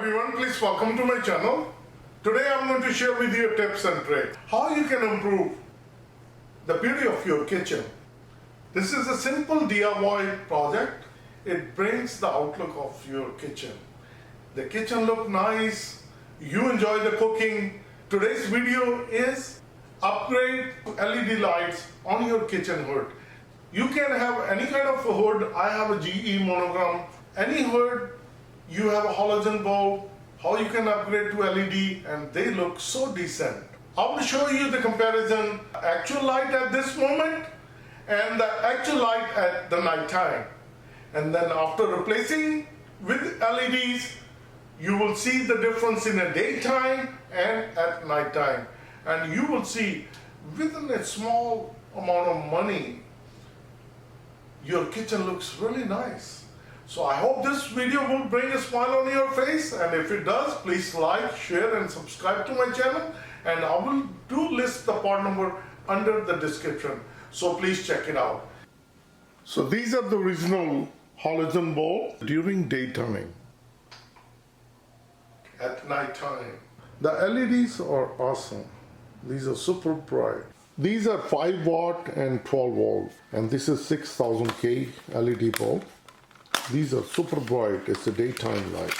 everyone, please welcome to my channel. Today I'm going to share with you tips and tricks how you can improve the beauty of your kitchen. This is a simple DIY project. It brings the outlook of your kitchen. The kitchen look nice, you enjoy the cooking. Today's video is upgrade LED lights on your kitchen hood. You can have any kind of a hood. I have a GE Monogram. Any hood, you have a halogen bulb, how you can upgrade to LED, and they look so decent. I will show you the comparison, actual light at this moment and the actual light at the night time. And then after replacing with LEDs, you will see the difference in the daytime and at night time. And you will see within a small amount of money, your kitchen looks really nice. So I hope this video will bring a smile on your face, and if it does, please like, share and subscribe to my channel, and I will list the part number under the description, so please check it out. So these are the original halogen bulb during daytime. At night time, the LEDs are awesome. These are super bright. These are 5 watt and 12 volt, and this is 6000K LED bulb. These are super bright. It's a daytime light.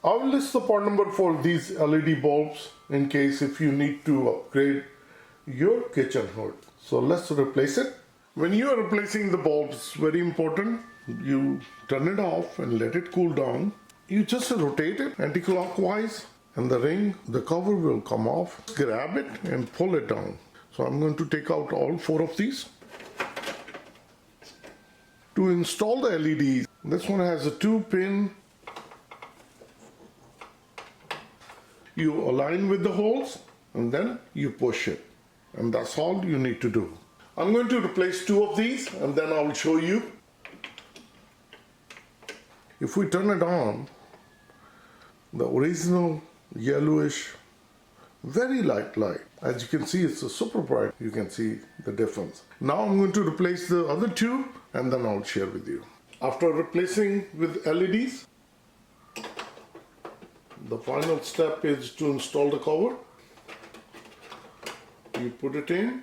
I will list the part number for these LED bulbs in case if you need to upgrade your kitchen hood. So let's replace it. When you are replacing the bulbs, very important, you turn it off and let it cool down. You just rotate it anti-clockwise, and the ring, the cover will come off. Grab it and pull it down. So I'm going to take out all 4 of these. To install the LEDs, this one has a 2-pin. You align with the holes and then you push it. And that's all you need to do. I'm going to replace 2 of these and then I'll show you. If we turn it on, the original yellowish, very light light. As you can see, it's a super bright. You can see the difference. Now I'm going to replace the other 2 and then I'll share with you. After replacing with LEDs, the final step is to install the cover. You put it in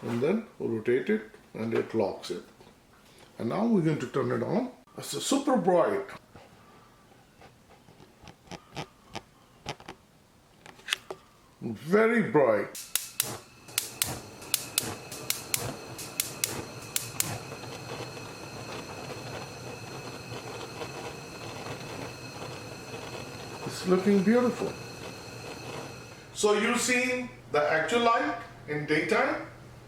and then rotate it and it locks it. And now we're going to turn it on. It's a super bright. Very bright. It's looking beautiful. So you've seen the actual light in daytime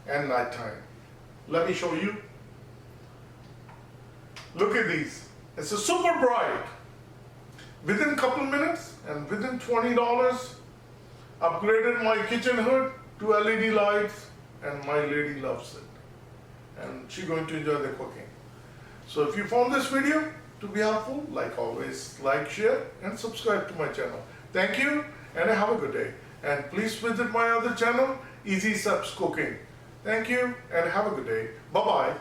and nighttime. Let me show you. Look at these. It's a super bright. Within a couple minutes and within $20, upgraded my kitchen hood to LED lights, and my lady loves it. And she's going to enjoy the cooking. So if you found this video to be helpful, like always, like, share, and subscribe to my channel. Thank you, and have a good day. And please visit my other channel, Easy Steps Cooking. Thank you, and have a good day. Bye-bye.